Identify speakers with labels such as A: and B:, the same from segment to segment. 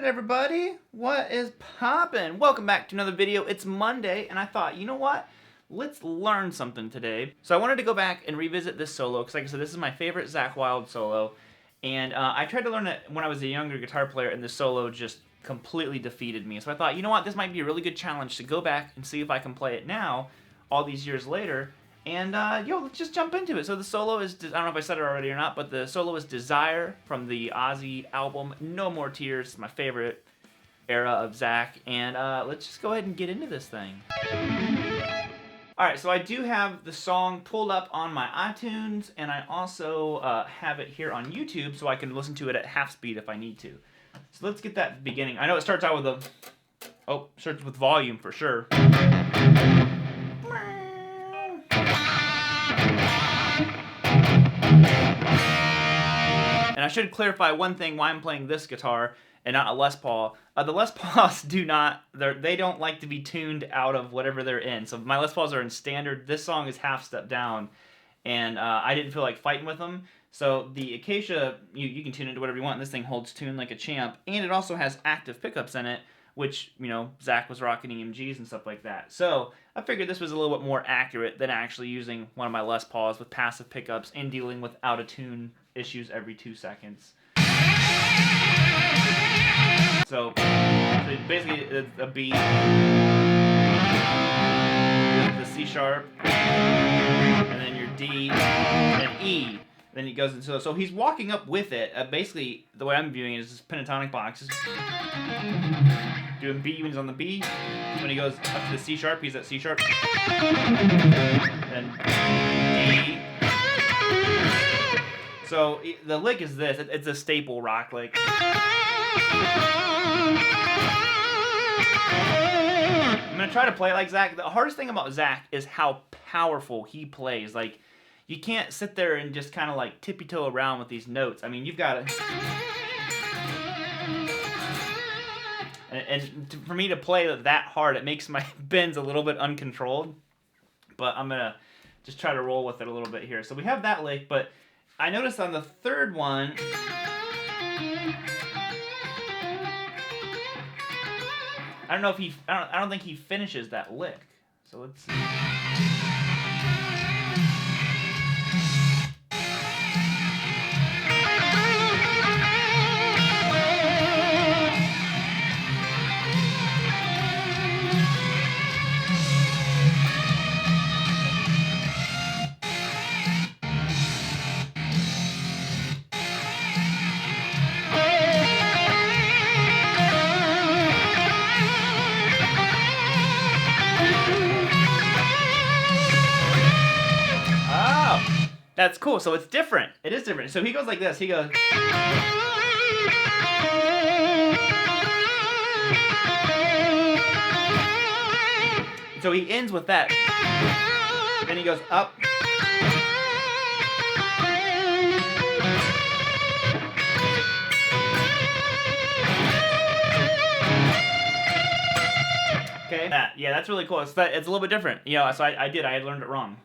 A: everybody? What is poppin'? Welcome back to another video. It's Monday, and I thought, you know what? Let's learn something today. So I wanted to go back and revisit this solo, because like I said, this is my favorite Zakk Wylde solo, and I tried to learn it when I was a younger guitar player, and this solo just completely defeated me. So I thought, you know what? This might be a really good challenge to go back and see if I can play it now, all these years later. And, let's just jump into it. So the solo is, I don't know if I said it already or not, but the solo is Desire from the Ozzy album, No More Tears. It's my favorite era of Zakk. And let's just go ahead and get into this thing. Alright, so I do have the song pulled up on my iTunes, and I also have it here on YouTube, so I can listen to it at half speed if I need to. So let's get that beginning. I know it starts out with a, starts with volume for sure. And I should clarify one thing why I'm playing this guitar and not a Les Paul. The Les Pauls they don't like to be tuned out of whatever they're in. So my Les Pauls are in standard. This song is half step down, and I didn't feel like fighting with them. So the Acacia, you can tune it to whatever you want. This thing holds tune like a champ, and it also has active pickups in it, which, you know, Zakk was rocking EMGs and stuff like that. So I figured this was a little bit more accurate than actually using one of my Les Pauls with passive pickups and dealing with out of tune issues every 2 seconds. So basically it's a B, the C sharp, and then your D and E. Then he goes into, so he's walking up with it. Basically, the way I'm viewing it is this pentatonic box. Just doing B when he's on the B. When he goes up to the C sharp, he's at C sharp. And D. So the lick is this. It's a staple rock lick. I'm gonna try to play it like Zakk. The hardest thing about Zakk is how powerful he plays. Like, you can't sit there and just kind of like tippy-toe around with these notes. I mean, you've got to... And for me to play that hard, it makes my bends a little bit uncontrolled. But I'm going to just try to roll with it a little bit here. So we have that lick, but I noticed on the third one... I don't know if I don't think he finishes that lick. So let's see. That's cool. So it's different. It is different. So he goes like this. He goes... So he ends with that. Then he goes up. Okay. Yeah, that's really cool. It's a little bit different. You know, so I had learned it wrong.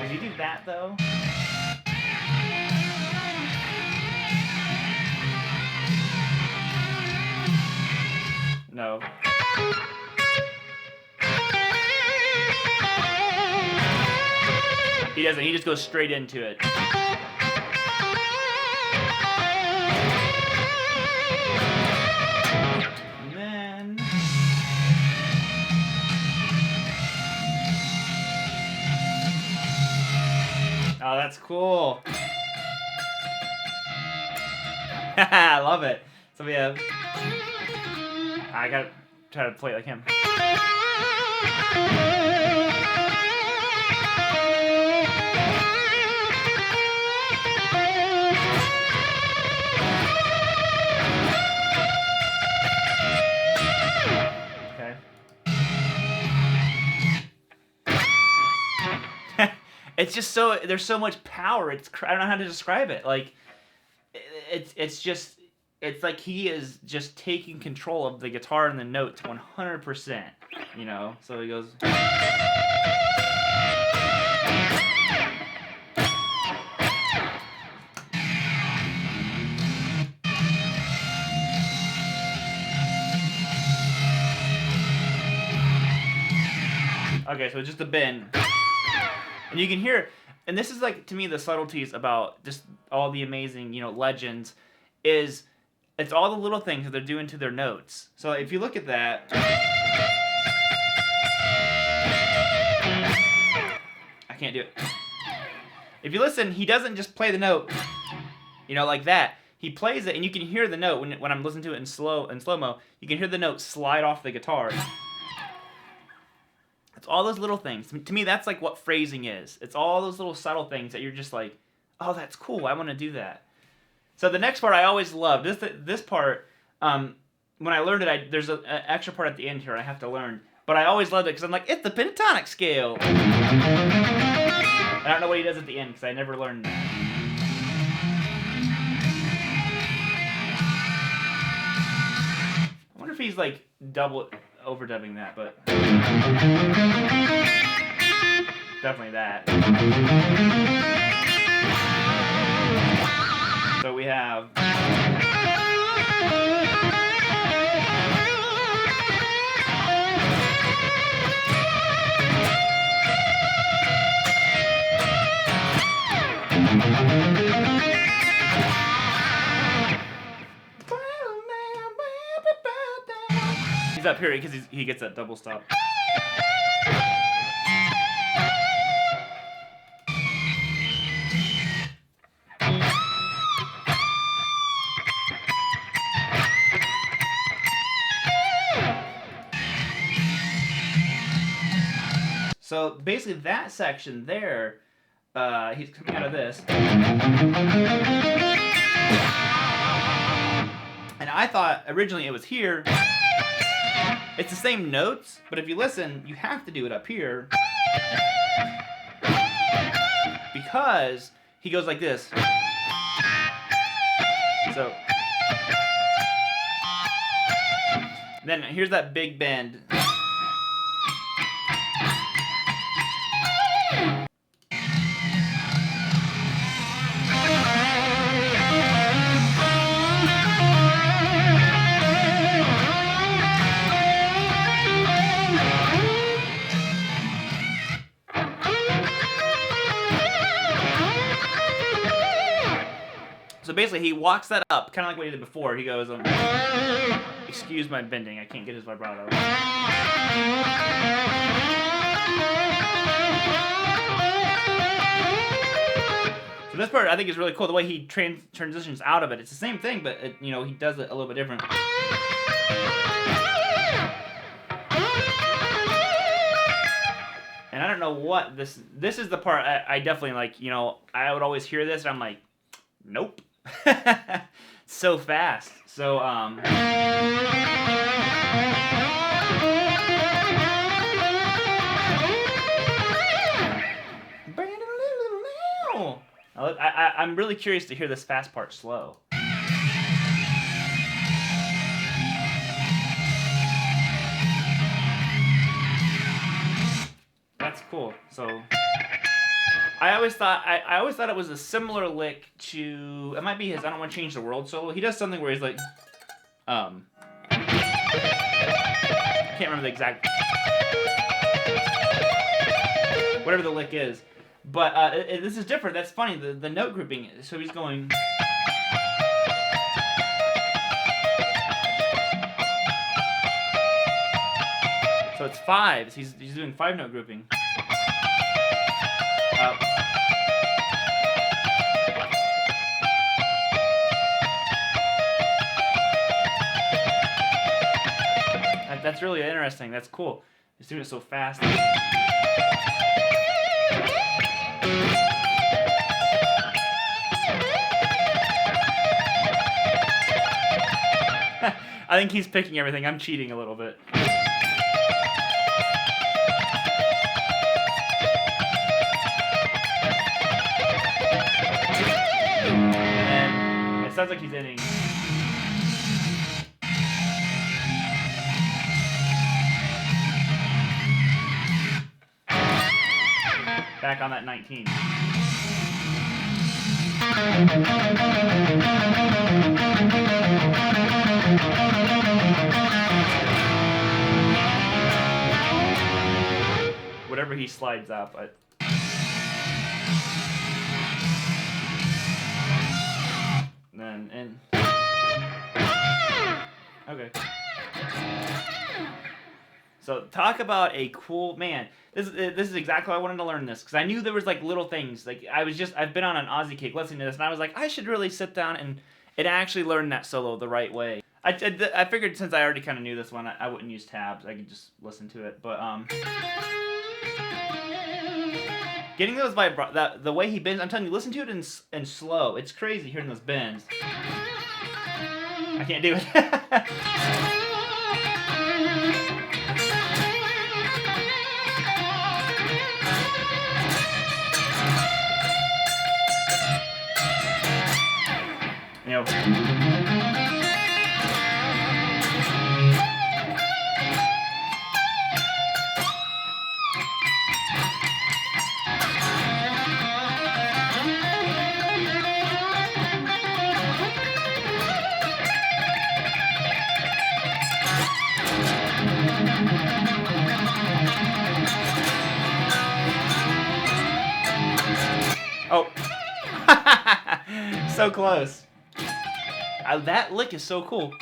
A: Does he do that though? No. He doesn't. He just goes straight into it. And then... Oh, that's cool. I love it. So we have... I gotta try to play it like him. Okay. It's just so, there's so much power. I don't know how to describe it. Like, it's like he is just taking control of the guitar and the notes 100%, you know? So he goes... Okay, so it's just a bend. And you can hear, and this is like, to me, the subtleties about just all the amazing, you know, legends, is it's all the little things that they're doing to their notes. So if you look at that, I can't do it. If you listen, he doesn't just play the note, you know, like that. He plays it, and you can hear the note when I'm listening to it in slow-mo. You can hear the note slide off the guitar. It's all those little things. To me, that's like what phrasing is. It's all those little subtle things that you're just like, oh, that's cool. I want to do that. So the next part I always loved. This part, when I learned it, there's an extra part at the end here I have to learn. But I always loved it because I'm like, it's the pentatonic scale. I don't know what he does at the end because I never learned that. I wonder if he's like overdubbing that, but definitely that. So we have he's up here because he gets that double stop. So basically that section there, he's coming out of this. And I thought originally it was here. It's the same notes, but if you listen, you have to do it up here. Because he goes like this. So then here's that big bend. So basically, he walks that up, kind of like what he did before. He goes, excuse my bending, I can't get his vibrato. So this part, I think, is really cool. The way he transitions out of it. It's the same thing, but you know, he does it a little bit different. And I don't know what this is the part I definitely like. You know, I would always hear this, and I'm like, nope. So fast. So I'm really curious to hear this fast part slow. That's cool. So I always thought it was a similar lick to, it might be his I Don't Want to Change the World solo. He does something where he's like I can't remember the exact whatever the lick is. But this is different. That's funny. The note grouping. So he's going. So it's fives. He's doing 5-note grouping. Up. That's really interesting. That's cool. He's doing it so fast. I think he's picking everything. I'm cheating a little bit. And it sounds like he's ending. Back on that 19. he slides out, but. Then, and. Okay. So talk about a cool, man. This is exactly why I wanted to learn this, because I knew there was like little things. Like I've been on an Aussie kick listening to this, and I was like, I should really sit down and actually learn that solo the right way. I figured since I already kind of knew this one, I wouldn't use tabs. I could just listen to it. But getting those the way he bends, I'm telling you, listen to it in slow. It's crazy hearing those bends. I can't do it. You know. Oh. So close. That lick is so cool.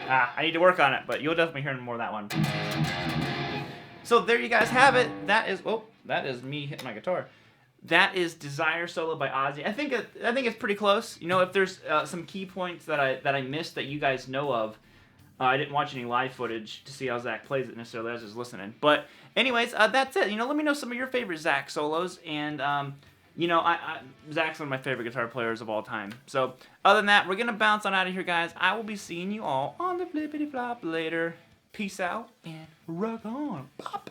A: I need to work on it, but you'll definitely hear more of that one. So there you guys have it. That is me hitting my guitar. That is Desire solo by Ozzy. I think it's pretty close. You know, if there's some key points that I missed that you guys know of, I didn't watch any live footage to see how Zakk plays it necessarily. I was just listening. But anyways, that's it. You know, let me know some of your favorite Zakk solos. And, you know, Zakk's one of my favorite guitar players of all time. So other than that, we're going to bounce on out of here, guys. I will be seeing you all on the flippity flop later. Peace out and rock on. Pop.